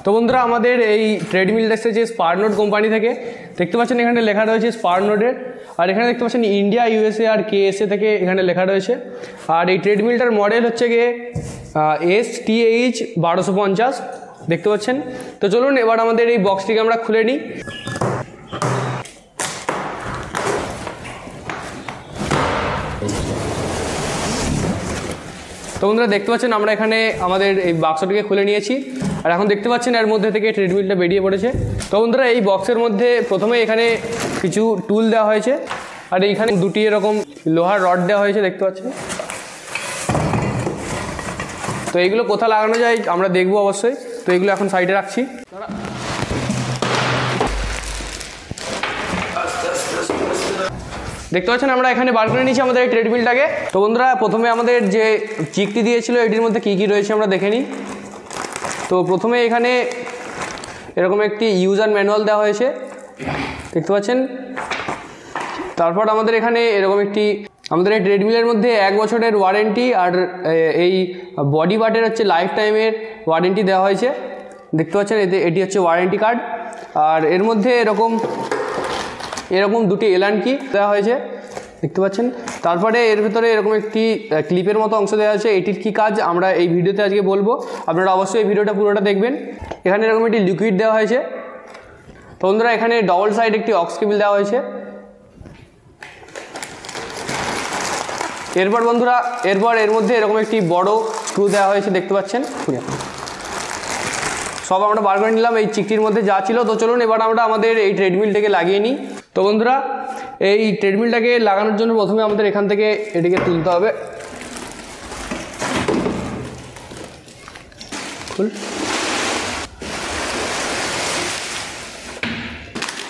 তো বন্ধুরা আমাদের এই ট্রেডমিলটা এসেছে স্পারনোট কোম্পানি থেকে। দেখতে পাচ্ছেন এখানে লেখা রয়েছে স্পারনোটের, আর এখানে দেখতে পাচ্ছেন ইন্ডিয়া, ইউএসএ আর কেএসএ থেকে এখানে লেখা রয়েছে। আর এই ট্রেডমিলটার মডেল হচ্ছে গিয়ে STH 1250 দেখতে পাচ্ছেন। তো চলুন এবার আমাদের এই বক্সটিকে আমরা খুলে নিই। তো বন্ধুরা দেখতে পাচ্ছেন আমরা এখানে আমাদের এই বাক্সটিকে খুলে নিয়েছি, আর এখন দেখতে পাচ্ছেন এর মধ্যে থেকে ট্রেডমিলটা বেরিয়ে পড়েছে। তো বন্ধুরা এই বক্সের মধ্যে প্রথমে এখানে কিছু টুল দেওয়া হয়েছে, আর এইখানে দুটি এরকম লোহার রড দেওয়া হয়েছে দেখতে পাচ্ছেন। তো এইগুলো কোথায় লাগানো যায় আমরা দেখবো অবশ্যই। তো এইগুলো এখন সাইডে রাখছি। দেখতে পাচ্ছেন আমরা এখানে বার করে নিয়েছি আমাদের এই ট্রেডমিলটাকে। তো বন্ধুরা প্রথমে আমাদের যে চিকটি দিয়েছিল এটির মধ্যে কী কী রয়েছে আমরা দেখে নিই। তো প্রথমে এখানে এরকম একটি ইউজার ম্যানুয়াল দেওয়া হয়েছে দেখতে পাচ্ছেন। তারপর আমাদের এখানে এরকম একটি আমাদের এই ট্রেডমিলের মধ্যে 1 বছরের ওয়ারেন্টি আর এই বডি পার্টের হচ্ছে লাইফ টাইমের ওয়ারেন্টি দেওয়া হয়েছে দেখতে পাচ্ছেন। এটি হচ্ছে ওয়ারেন্টি কার্ড। আর এর মধ্যে এরকম দুটি এলান কি দেওয়া হয়েছে দেখতে পাচ্ছেন। তারপরে এর ভেতরে এরকম একটি ক্লিপের মতো অংশ দেওয়া আছে। এটির কী কাজ আমরা এই ভিডিওতে আজকে বলবো, আপনারা অবশ্যই এই ভিডিওটা পুরোটা দেখবেন। এখানে এরকম একটি লিকুইড দেওয়া হয়েছে। তো বন্ধুরা এখানে ডবল সাইড একটি অক্স কেবল দেওয়া হয়েছে। এরপর বন্ধুরা এর মধ্যে এরকম একটি বড় স্ক্রু দেওয়া হয়েছে দেখতে পাচ্ছেন। সব আমরা বার করে নিলাম এই চিকটির মধ্যে যা ছিল। তো চলুন এবার আমরা আমাদের এই ট্রেডমিলটাকে লাগিয়ে নিই। তো বন্ধুরা এই ট্রেডমিলটাকে লাগানোর জন্য প্রথমে আমাদের এখান থেকে এটিকে তুলতে হবে।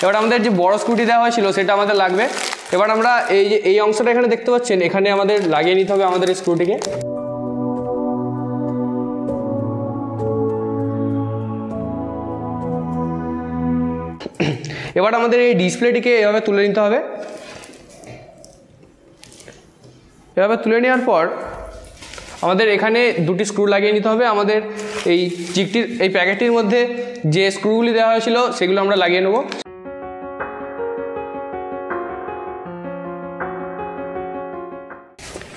এবার আমাদের যে বড় স্ক্রুটি দেওয়া হয়েছিল সেটা আমাদের লাগবে। এবার আমরা এই অংশটা এখানে দেখতে পাচ্ছেন, এখানে আমাদের লাগিয়ে নিতে হবে আমাদের এই স্ক্রুটিকে। এবার আমাদের এই ডিসপ্লেটিকে এভাবে তুলে নিতে হবে। এভাবে তুলে নেওয়ার পর আমাদের এখানে দুটি স্ক্রু লাগিয়ে নিতে হবে। আমাদের এই চিকটির এই প্যাকেটটির মধ্যে যে স্ক্রুগুলি দেওয়া হয়েছিল সেগুলো আমরা লাগিয়ে নেব।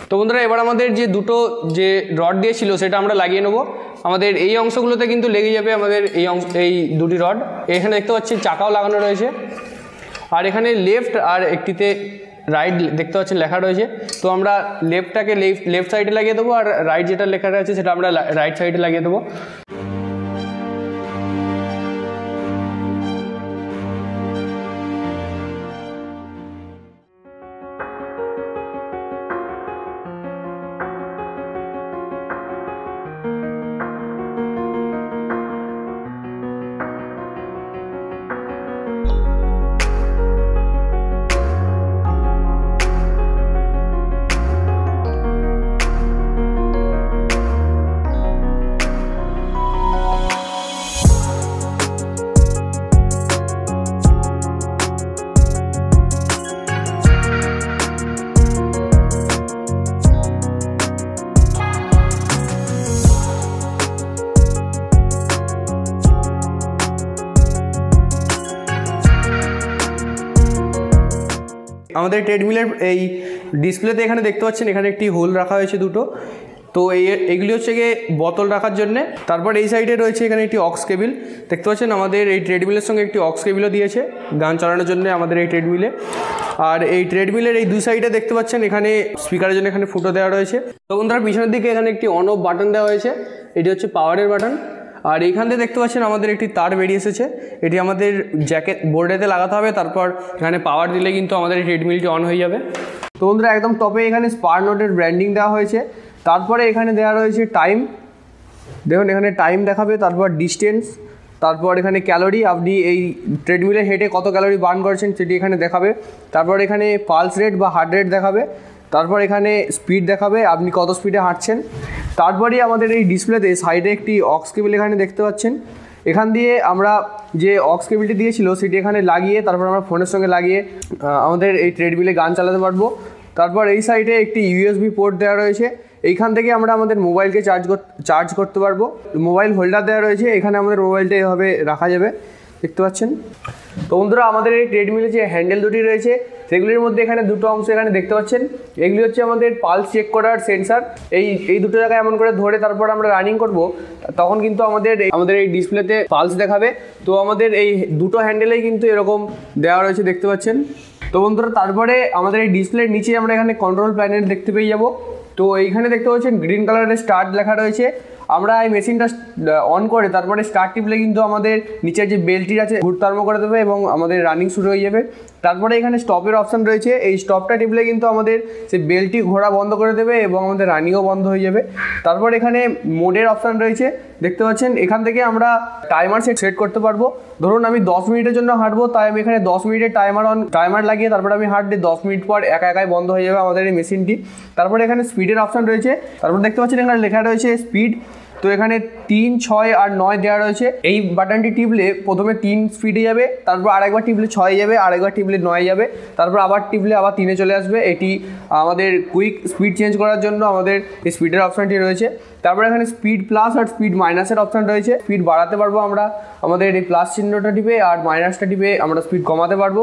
তো বন্ধুরা এবার আমাদের যে দুটো যে রড দিয়েছিল সেটা আমরা লাগিয়ে নেব। আমাদের এই অংশগুলোতে কিন্তু লেগে যাবে আমাদের এই দুটি রড। এখানে দেখতে পাচ্ছি চাকাও লাগানো রয়েছে, আর এখানে লেফট আর একটিতে রাইট দেখতে পাচ্ছেন লেখা রয়েছে। তো আমরা লেফটটাকে লেফট সাইডে লাগিয়ে দেবো, আর রাইট যেটা লেখা রয়েছে সেটা আমরা রাইট সাইডে লাগিয়ে দেবো। আমাদের ট্রেডমিলের এই ডিসপ্লেতে এখানে দেখতে পাচ্ছেন এখানে একটি হোল রাখা হয়েছে দুটো। তো এইগুলি হচ্ছে গিয়ে বোতল রাখার জন্যে। তারপর এই সাইডে রয়েছে এখানে একটি অক্স কেবিল দেখতে পাচ্ছেন। আমাদের এই ট্রেডমিলের সঙ্গে একটি অক্স কেবিলও দিয়েছে গান চালানোর জন্য আমাদের এই ট্রেডমিলে। আর এই ট্রেডমিলের এই দুই সাইডে দেখতে পাচ্ছেন এখানে স্পিকারের জন্য এখানে ফুটো দেওয়া রয়েছে। তো বন্ধুরা পিছনের দিকে এখানে একটি অন অফ বাটন দেওয়া হয়েছে, এটি হচ্ছে পাওয়ারের বাটন। আর এইখান থেকে দেখতে পাচ্ছেন আমাদের একটি তার বেরিয়ে এসেছে, এটি আমাদের জ্যাকেট বোর্ডেতে লাগাতে হবে। তারপর এখানে পাওয়ার দিলে কিন্তু আমাদের এই ট্রেডমিলটি অন হয়ে যাবে। তো বন্ধুরা একদম টপে এখানে স্পারনোটের ব্র্যান্ডিং দেওয়া হয়েছে। তারপরে এখানে দেওয়া রয়েছে টাইম, দেখুন এখানে টাইম দেখাবে, তারপর ডিস্টেন্স, তারপর এখানে ক্যালোরি, আপনি এই ট্রেডমিলে হেঁটে কত ক্যালোরি বার্ন করেছেন সেটি এখানে দেখাবে। তারপর এখানে পালস রেট বা হার্ট রেট দেখাবে। তারপর এখানে স্পিড দেখাবে, আপনি কত স্পিডে হাঁটছেন। তারপরেই আমাদের এই ডিসপ্লেতে সাইডে একটি অক্স কেবল এখানে দেখতে পাচ্ছেন। এখান দিয়ে আমরা যে অক্স কেবলটি দিয়েছিল সেটি এখানে লাগিয়ে তারপর আমরা ফোনের সঙ্গে লাগিয়ে আমাদের এই ট্রেডমিলে গান চালাতে পারবো। তারপর এই সাইডে একটি ইউএসবি পোর্ট দেওয়া রয়েছে, এইখান থেকে আমরা আমাদের মোবাইলকে চার্জ করতে পারবো। মোবাইল হোল্ডার দেওয়া রয়েছে, এখানে আমাদের মোবাইলটা এভাবে রাখা যাবে, দেখতে পাচ্ছেন। তো বন্ধুরা আমাদের এই ট্রেডমিলে যে হ্যান্ডেল দুটি রয়েছে সেগুলির মধ্যে এখানে দুটো অংশ এখানে দেখতে পাচ্ছেন, এগুলি হচ্ছে আমাদের পালস চেক করার সেন্সার। এই দুটো জায়গায় এমন করে ধরে তারপর আমরা রানিং করব, তখন কিন্তু আমাদের এই ডিসপ্লেতে পালস দেখাবে। তো আমাদের এই দুটো হ্যান্ডেলেই কিন্তু এরকম দেওয়া রয়েছে, দেখতে পাচ্ছেন। তো বন্ধুরা তারপরে আমাদের এই ডিসপ্লের নিচে আমরা এখানে কন্ট্রোল প্যানেল দেখতে পেয়ে যাব। তো এইখানে দেখতে পাচ্ছেন গ্রিন কালারের স্টার্ট লেখা রয়েছে। আমরা এই মেশিনটা অন করে তারপরে স্টার্ট টিপলে কিন্তু আমাদের নিচের যে বেলটি আছে ঘুরতে আরম্ভ করে দেবে এবং আমাদের রানিং শুরু হয়ে যাবে। তারপরে এখানে স্টপের অপশান রয়েছে, এই স্টপটা টিপলে কিন্তু আমাদের সেই বেলটি ঘোরা বন্ধ করে দেবে এবং আমাদের রানিংও বন্ধ হয়ে যাবে। তারপর এখানে মোডের অপশান রয়েছে, দেখতে পাচ্ছেন। এখান থেকে আমরা টাইমার সেট করতে পারবো। ধরুন আমি 10 মিনিটের জন্য হাঁটবো, তাই আমি এখানে 10 মিনিটের টাইমার লাগিয়ে তারপরে আমি হাঁটলে 10 মিনিট পর একাই বন্ধ হয়ে যাবে আমাদের এই মেশিনটি। তারপরে এখানে স্পিডের অপশান রয়েছে, তারপর দেখতে পাচ্ছেন এখানে লেখা রয়েছে স্পিড। তো এখানে 3, 6 আর 9 দেওয়া রয়েছে। এই বাটনটি টিপলে প্রথমে 3 স্পিডে যাবে, তারপর আরেকবার টিপলে 6 যাবে, আরেকবার টিপলে 9 যাবে, তারপর আবার টিপলে আবার 3-এ চলে আসবে। এটি আমাদের কুইক স্পিড চেঞ্জ করার জন্য আমাদের এই স্পিডের অপশানটি রয়েছে। তারপর এখানে স্পিড প্লাস আর স্পিড মাইনাসের অপশান রয়েছে। স্পিড বাড়াতে পারবো আমরা আমাদের এই প্লাস চিহ্নটা টিপে, আর মাইনাসটা টিপে আমরা স্পিড কমাতে পারবো।